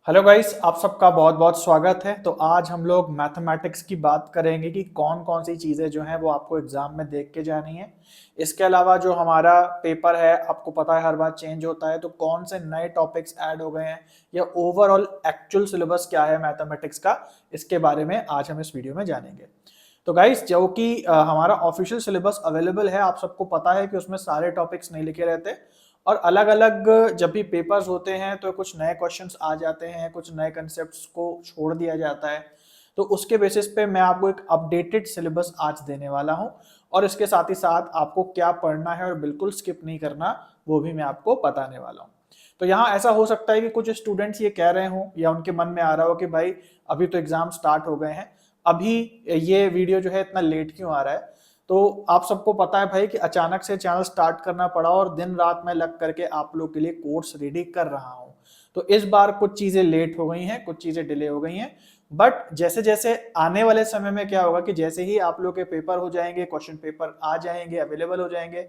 Hello guys, आप सबका बहुत बहुत स्वागत है। तो आज हम लोग मैथमेटिक्स की बात करेंगे कि कौन कौन सी चीज़ें जो हैं वो आपको एग्जाम में देख के जानी है। इसके अलावा जो हमारा पेपर है, आपको पता है हर बार चेंज होता है, तो कौन से नए टॉपिक्स ऐड हो गए हैं या ओवरऑल एक्चुअल सिलेबस क्या है मैथमेटिक्स का, इसके बारे में आज हम इस वीडियो में जानेंगे। तो गाइस, जो कि हमारा ऑफिशियल सिलेबस अवेलेबल है, आप सबको पता है कि उसमें सारे टॉपिक्स नहीं लिखे रहते और अलग अलग जब भी पेपर्स होते हैं तो कुछ नए क्वेश्चंस आ जाते हैं, कुछ नए कंसेप्ट्स को छोड़ दिया जाता है। तो उसके बेसिस पे मैं आपको एक अपडेटेड सिलेबस आज देने वाला हूं और इसके साथ ही साथ आपको क्या पढ़ना है और बिल्कुल स्किप नहीं करना, वो भी मैं आपको बताने वाला हूं। तो यहाँ ऐसा हो सकता है कि कुछ स्टूडेंट्स ये कह रहे हों या उनके मन में आ रहा हो कि भाई अभी तो एग्जाम स्टार्ट हो गए हैं, अभी ये वीडियो जो है इतना लेट क्यों आ रहा है। तो आप सबको पता है भाई कि अचानक से चैनल स्टार्ट करना पड़ा और दिन रात मैं लग करके आप लोग के लिए कोर्स रेडी कर रहा हूं। तो इस बार कुछ चीजें लेट हो गई हैं, कुछ चीजें डिले हो गई हैं, बट जैसे जैसे आने वाले समय में क्या होगा कि जैसे ही आप लोग के पेपर हो जाएंगे, क्वेश्चन पेपर आ जाएंगे, अवेलेबल हो जाएंगे,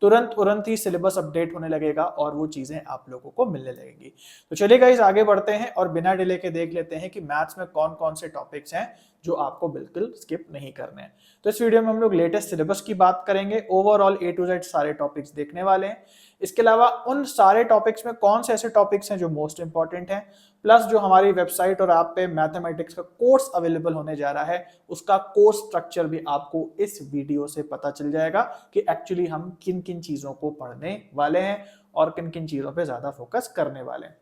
तुरंत तुरंत ही सिलेबस अपडेट होने लगेगा और वो चीजें आप लोगों को मिलने लगेंगी। तो चलिए गाइस, आगे बढ़ते हैं और बिना डिले के देख लेते हैं कि मैथ्स में कौन कौन से टॉपिक्स हैं जो आपको बिल्कुल स्किप नहीं करने हैं। तो इस वीडियो में हम लोग लेटेस्ट सिलेबस की बात करेंगे, ओवरऑल ए टू जेड सारे टॉपिक्स देखने वाले हैं। इसके अलावा उन सारे टॉपिक्स में कौन से ऐसे टॉपिक्स हैं जो मोस्ट इंपॉर्टेंट हैं, प्लस जो हमारी वेबसाइट और ऐप पे मैथमेटिक्स का कोर्स अवेलेबल होने जा रहा है, उसका कोर्स स्ट्रक्चर भी आपको इस वीडियो से पता चल जाएगा कि एक्चुअली हम किन किन चीजों को पढ़ने वाले हैं और किन किन चीजों पे ज्यादा फोकस करने वाले हैं।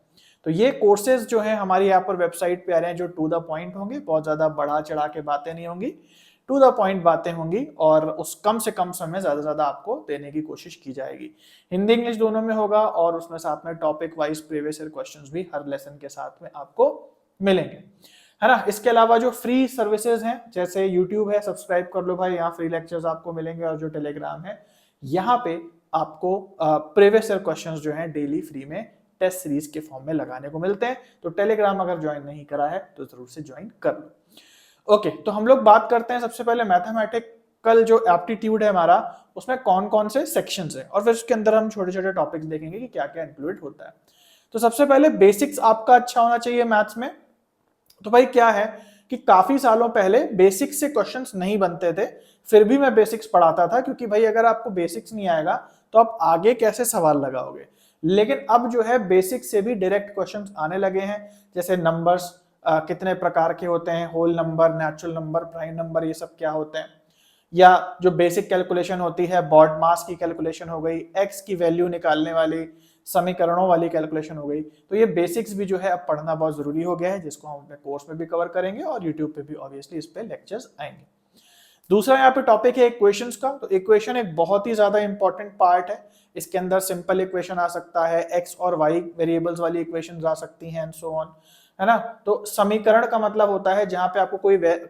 तो ये कोर्सेज जो है हमारी यहाँ पर वेबसाइट पे आ रहे हैं, जो टू द पॉइंट होंगे, बहुत ज्यादा बढ़ा चढ़ा के बातें नहीं होंगी, टू द पॉइंट बातें होंगी और उस कम से कम समय ज्यादा से ज्यादा आपको देने की कोशिश की जाएगी। हिंदी इंग्लिश दोनों में होगा और उसमें साथ में topic wise previous year questions भी हर लेसन के साथ में आपको मिलेंगे, है ना। इसके अलावा जो फ्री सर्विसेज हैं, जैसे यूट्यूब है, सब्सक्राइब कर लो भाई, यहाँ फ्री लेक्चर्स आपको मिलेंगे, और जो टेलीग्राम है, यहाँ पे आपको प्रीवियस ईयर क्वेश्चंस जो हैं डेली फ्री में टेस्ट सीरीज के फॉर्म में लगाने को मिलते हैं। तो टेलीग्राम अगर ज्वाइन नहीं करा है तो जरूर से ज्वाइन कर लो। ओके, तो हम लोग बात करते हैं सबसे पहले मैथमेटिकल जो एप्टीट्यूड है हमारा, उसमें कौन कौन से सेक्शंस हैं और फिर उसके अंदर हम छोटे छोटे टॉपिक्स देखेंगे कि क्या क्या इंक्लूड होता है। तो सबसे पहले बेसिक्स आपका अच्छा होना चाहिए मैथ्स में। तो भाई क्या है कि काफी सालों पहले बेसिक्स से क्वेश्चंस नहीं बनते थे, फिर भी मैं बेसिक्स पढ़ाता था, क्योंकि भाई अगर आपको बेसिक्स नहीं आएगा तो आप आगे कैसे सवाल लगाओगे। लेकिन अब जो है बेसिक्स से भी डायरेक्ट क्वेश्चंस आने लगे हैं, जैसे नंबर्स कितने प्रकार के होते हैं, whole number, natural number, prime number, ये सब क्या होते हैं, या जो बेसिक कैलकुलेशन होती है, बॉड मास की कैलकुलेशन हो गई, एक्स की वैल्यू निकालने वाली समीकरणों वाली कैलकुलेशन हो गई। तो ये बेसिक्स भी जो है अब पढ़ना बहुत जरूरी हो गया है, जिसको हम अपने कोर्स में भी कवर करेंगे और यूट्यूब पे भी ऑब्वियसली इस पे लेक्चर्स आएंगे। दूसरा यहाँ पे टॉपिक है इक्वेशंस का। तो इक्वेशन एक बहुत ही ज्यादा इंपॉर्टेंट पार्ट है। इसके अंदर सिंपल इक्वेशन आ सकता है, एक्स और वाई वेरिएबल्स वाली इक्वेशंस आ सकती हैं एंड सो ऑन, है ना। तो समीकरण का मतलब होता है जहां पे आपको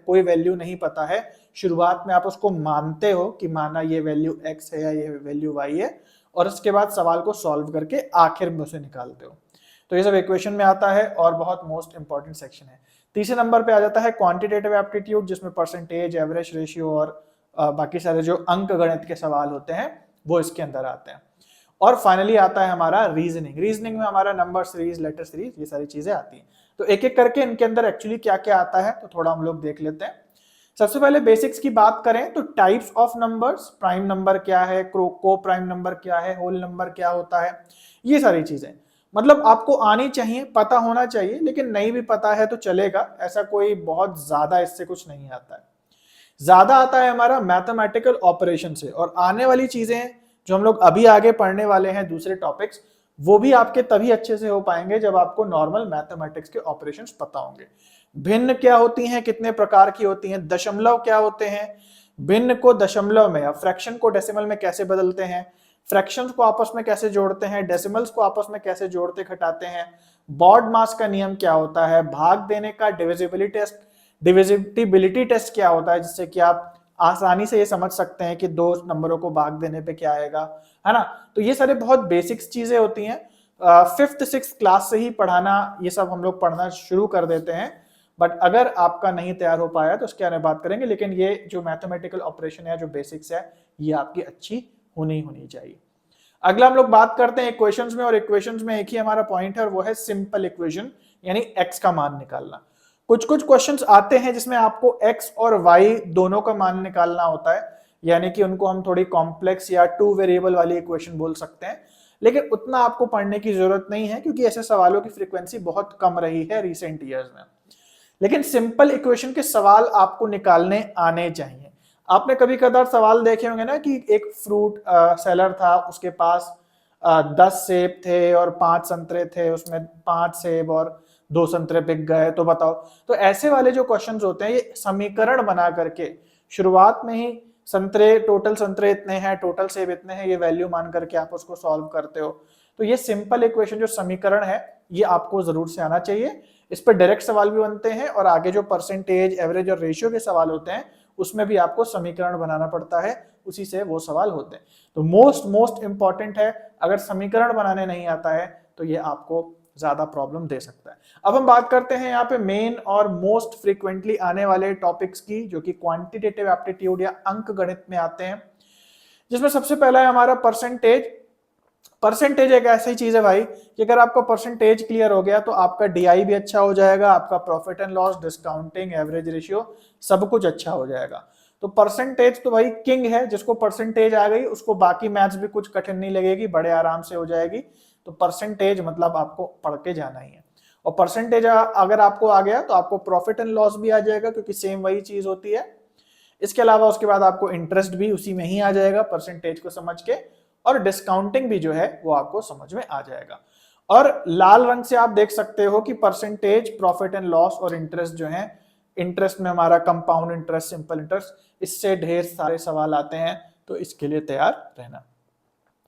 कोई वैल्यू नहीं पता है, शुरुआत में आप उसको मानते हो कि माना ये वैल्यू एक्स है या ये वैल्यू वाई है, और उसके बाद सवाल को सॉल्व करके आखिर में उसे निकालते हो। तो ये सब इक्वेशन में आता है और बहुत मोस्ट इंपॉर्टेंट सेक्शन है। तीसरे नंबर पे आ जाता है क्वांटिटेटिव एप्टीट्यूड, जिसमें परसेंटेज, एवरेज रेशियो और बाकी सारे जो अंक गणित के सवाल होते हैं वो इसके अंदर आते हैं। और फाइनली आता है हमारा रीजनिंग। रीजनिंग में हमारा नंबर सीरीज, लेटर सीरीज, ये सारी चीजें आती हैं। तो एक एक करके इनके अंदर एक्चुअली क्या क्या आता है तो थोड़ा हम लोग देख लेते हैं। सबसे पहले बेसिक्स की बात करें तो types of numbers, prime number क्या है, को प्राइम नंबर क्या है, होल नंबर क्या होता है, ये सारी चीजें मतलब आपको आनी चाहिए, पता होना चाहिए, लेकिन नहीं भी पता है तो चलेगा, ऐसा कोई बहुत ज्यादा इससे कुछ नहीं आता है। ज्यादा आता है हमारा मैथमेटिकल ऑपरेशन से, और आने वाली चीजें जो हम लोग अभी आगे पढ़ने वाले हैं, दूसरे टॉपिक्स, वो भी आपके तभी अच्छे से हो पाएंगे जब आपको नॉर्मल मैथमेटिक्स के ऑपरेशंस पता होंगे। भिन्न क्या होती हैं, कितने प्रकार की होती हैं, दशमलव क्या होते हैं, भिन्न को दशमलव में या फ्रैक्शन को डेसिमल में कैसे बदलते हैं, फ्रैक्शंस को आपस में कैसे जोड़ते हैं, डेसिमल्स को आपस में कैसे जोड़ते घटाते हैं, बॉड मास का नियम क्या होता है, भाग देने का डिविजिबिलिटी टेस्ट क्या होता है, जिससे कि आप आसानी से ये समझ सकते हैं कि दो नंबरों को भाग देने पे क्या आएगा, है ना। तो ये सारे बहुत बेसिक्स चीजें होती हैं। फिफ्थ सिक्स क्लास से ही पढ़ाना, ये सब हम लोग पढ़ना शुरू कर देते हैं, बट अगर आपका नहीं तैयार हो पाया तो उसके बारे में बात करेंगे। लेकिन ये जो मैथमेटिकल ऑपरेशन है, जो बेसिक्स है, ये आपकी अच्छी होनी चाहिए। अगला हम लोग बात करते हैं इक्वेशंस में, और इक्वेशंस में एक ही हमारा पॉइंट है और वो है सिंपल इक्वेशन, यानी x का मान निकालना। कुछ कुछ क्वेश्चंस आते हैं जिसमें आपको x और y दोनों का मान निकालना होता है, यानी कि उनको हम थोड़ी कॉम्प्लेक्स या 2 वेरिएबल वाली इक्वेशन बोल सकते हैं, लेकिन उतना आपको पढ़ने की जरूरत नहीं है क्योंकि ऐसे सवालों की फ्रीक्वेंसी बहुत कम रही है रिसेंट ईयर्स में। लेकिन सिंपल इक्वेशन के सवाल आपको निकालने आने चाहिए। आपने कभी कभार सवाल देखे होंगे ना कि एक फ्रूट सेलर था, उसके पास 10 सेब थे और 5 संतरे थे, उसमें 5 सेब और 2 संतरे बिक गए, तो बताओ। तो ऐसे वाले जो क्वेश्चंस होते हैं ये समीकरण बना करके शुरुआत में ही संतरे, टोटल संतरे इतने हैं, टोटल सेब इतने हैं, ये वैल्यू मान करके आप उसको सॉल्व करते हो। तो ये सिंपल इक्वेशन जो समीकरण है ये आपको जरूर से आना चाहिए। इस पर डायरेक्ट सवाल भी बनते हैं और आगे जो परसेंटेज, एवरेज और रेशियो के सवाल होते हैं उसमें भी आपको समीकरण बनाना पड़ता है, उसी से वो सवाल होते हैं। तो मोस्ट इंपॉर्टेंट है, अगर समीकरण बनाने नहीं आता है तो ये आपको ज्यादा प्रॉब्लम दे सकता है। अब हम बात करते हैं यहाँ पे मेन और मोस्ट फ्रीक्वेंटली आने वाले टॉपिक्स की, जो कि क्वांटिटेटिव एप्टीट्यूड या अंक गणित में आते हैं, जिसमें सबसे पहला है हमारा परसेंटेज। परसेंटेज एक ऐसी चीज है भाई कि अगर आपका परसेंटेज क्लियर हो गया तो आपका डीआई भी अच्छा हो जाएगा, आपका profit and loss, discounting, average ratio, सब कुछ अच्छा हो जाएगा। तो परसेंटेज तो भाई किंग है, जिसको परसेंटेज आ गई उसको बाकी मैथ्स भी कुछ कठिन नहीं लगेगी, बड़े आराम से हो जाएगी। तो परसेंटेज मतलब आपको पढ़ के जाना ही है, और परसेंटेज अगर आपको आ गया तो आपको प्रॉफिट एंड लॉस भी आ जाएगा क्योंकि सेम वही चीज होती है। इसके अलावा उसके बाद आपको इंटरेस्ट भी उसी में ही आ जाएगा परसेंटेज को समझ के, और डिस्काउंटिंग भी जो है वो आपको समझ में आ जाएगा। और लाल रंग से आप देख सकते हो कि परसेंटेज, प्रॉफिट एंड लॉस और इंटरेस्ट जो है, इंटरेस्ट में हमारा कंपाउंड इंटरेस्ट, सिंपल इंटरेस्ट, इससे ढेर सारे सवाल आते हैं, तो इसके लिए तैयार रहना।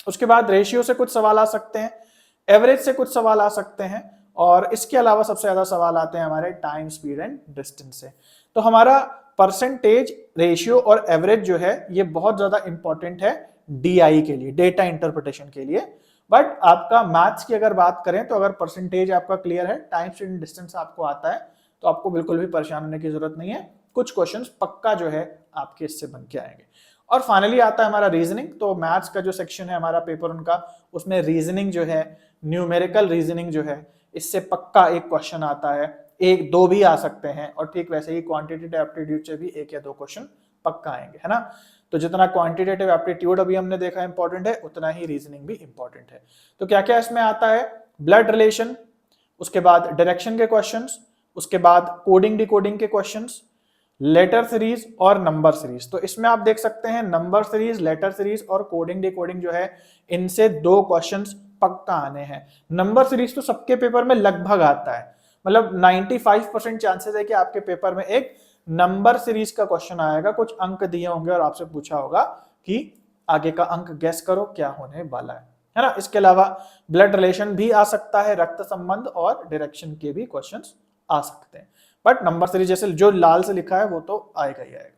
उसके बाद रेशियो से कुछ सवाल आ सकते हैं, एवरेज से कुछ सवाल आ सकते हैं, और इसके अलावा सबसे ज्यादा सवाल आते हैं हमारे टाइम, स्पीड एंड डिस्टेंस से। तो हमारा परसेंटेज, रेशियो और एवरेज जो है ये बहुत ज्यादा इंपॉर्टेंट है डीआई के लिए, डेटा इंटरप्रिटेशन के लिए। बट आपका मैथ्स की अगर बात करें तो अगर परसेंटेज आपका क्लियर है, टाइम, स्पीड एंड डिस्टेंस आपको आता है, तो आपको बिल्कुल भी परेशान होने की जरूरत नहीं है। कुछ क्वेश्चंस पक्का जो है आपके इससे बन के आएंगे। और फाइनली आता है हमारा रीजनिंग। तो मैथ्स का जो सेक्शन है हमारा पेपर उनका, उसमें रीजनिंग जो है, न्यूमेरिकल रीजनिंग जो है, इससे पक्का एक क्वेश्चन आता है, एक दो भी आ सकते हैं, और ठीक वैसे ही क्वांटिटेटिव एप्टीट्यूड से भी एक या दो क्वेश्चन पक्का आएंगे, है ना। तो जितना क्वांटिटेटिव एप्टीट्यूड अभी हमने देखा इंपॉर्टेंट है, उतना ही रीजनिंग भी इंपॉर्टेंट है। तो क्या क्या इसमें आता है, ब्लड रिलेशन, उसके बाद डायरेक्शन के क्वेश्चंस, उसके बाद कोडिंग डिकोडिंग के क्वेश्चंस, लेटर सीरीज और नंबर सीरीज। तो इसमें आप देख सकते हैं नंबर सीरीज, लेटर सीरीज और कोडिंग डिकोडिंग जो है, इनसे दो क्वेश्चंस पक्का आने हैं। नंबर सीरीज तो सबके पेपर में लगभग आता है, मतलब 95% चांसेस है कि आपके पेपर में एक नंबर सीरीज का क्वेश्चन आएगा, कुछ अंक दिए होंगे और आपसे पूछा होगा कि आगे का अंक गेस करो क्या होने वाला है ना। इसके अलावा ब्लड रिलेशन भी आ सकता है, रक्त संबंध और डायरेक्शन के भी क्वेश्चंस आ सकते हैं, बट नंबर सीरीज जैसे जो लाल से लिखा है वो तो आएगा ही आएगा।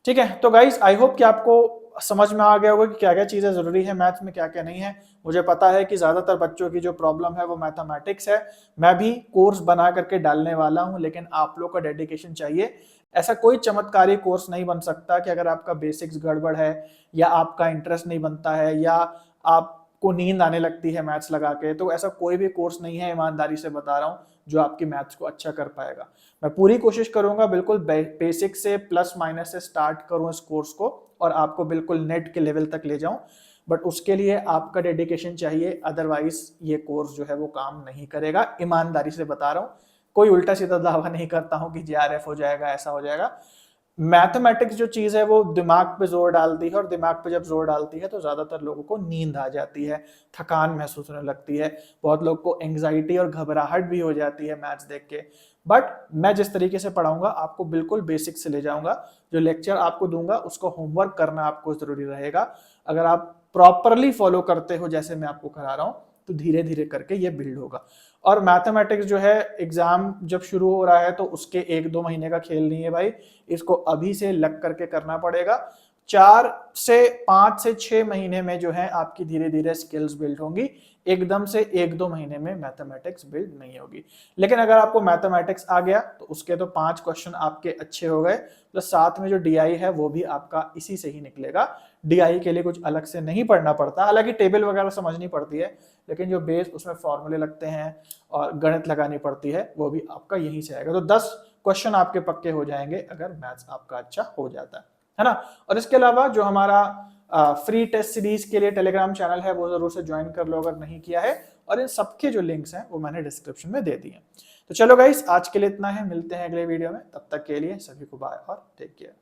ठीक है, तो गाइस आई होप कि आपको समझ में आ गया होगा कि क्या क्या चीजें जरूरी है मैथ्स में, क्या क्या नहीं है। मुझे पता है कि ज्यादातर बच्चों की जो प्रॉब्लम है वो मैथमेटिक्स है, मैं भी कोर्स बना करके डालने वाला हूं, लेकिन आप लोग का डेडिकेशन चाहिए। ऐसा कोई चमत्कारी कोर्स नहीं बन सकता कि अगर आपका बेसिक्स गड़बड़ है, या आपका इंटरेस्ट नहीं बनता है, या आपको नींद आने लगती है मैथ्स लगा के, तो ऐसा कोई भी कोर्स नहीं है, ईमानदारी से बता रहा हूं, जो आपकी मैथ्स को अच्छा कर पाएगा। मैं पूरी कोशिश करूंगा बिल्कुल बेसिक से प्लस माइनस से स्टार्ट करूं इस कोर्स को, और आपको बिल्कुल नेट के लेवल तक ले जाऊं, बट उसके लिए आपका डेडिकेशन चाहिए, अदरवाइज ये कोर्स जो है वो काम नहीं करेगा। ईमानदारी से बता रहा हूं, कोई उल्टा सीधा दावा नहीं करता हूं कि जेआरएफ हो जाएगा, ऐसा हो जाएगा। मैथमेटिक्स जो चीज है वो दिमाग पे जोर डालती है, और दिमाग पे जब जोर डालती है तो ज्यादातर लोगों को नींद आ जाती है, थकान महसूस होने लगती है, बहुत लोग को एंग्जाइटी और घबराहट भी हो जाती है मैथ्स देख के। बट मैं जिस तरीके से पढ़ाऊंगा आपको बिल्कुल बेसिक से ले जाऊंगा, जो लेक्चर आपको दूंगा उसको होमवर्क करना आपको जरूरी रहेगा। अगर आप प्रॉपरली फॉलो करते हो जैसे मैं आपको करा रहा हूं, तो धीरे धीरे करके ये बिल्ड होगा। और मैथमेटिक्स जो है एग्जाम जब शुरू हो रहा है तो उसके 1-2 महीने का खेल नहीं है भाई, इसको अभी से लग करके करना पड़ेगा। 4 से 5 से 6 महीने में जो है आपकी धीरे धीरे स्किल्स बिल्ड होंगी, एकदम से 1-2 महीने में मैथमेटिक्स बिल्ड नहीं होगी। लेकिन अगर आपको मैथमेटिक्स आ गया तो उसके तो 5 क्वेश्चन आपके अच्छे हो गए, तो साथ में जो डीआई है वो भी आपका इसी से ही निकलेगा। डीआई के लिए कुछ अलग से नहीं पढ़ना पड़ता, हालांकि टेबल वगैरह समझनी पड़ती है, लेकिन जो बेस उसमें फॉर्मूले लगते हैं और गणित लगानी पड़ती है वो भी आपका यहीं से आएगा। तो 10 क्वेश्चन आपके पक्के हो जाएंगे अगर मैथ्स आपका अच्छा हो जाता है ना। और इसके अलावा जो हमारा फ्री टेस्ट सीरीज के लिए टेलीग्राम चैनल है वो जरूर से ज्वाइन कर लो अगर नहीं किया है, और इन सबके जो लिंक्स हैं वो मैंने डिस्क्रिप्शन में दे दिए। तो चलो गाइस, आज के लिए इतना है, मिलते हैं अगले वीडियो में, तब तक के लिए सभी को बाय और टेक केयर।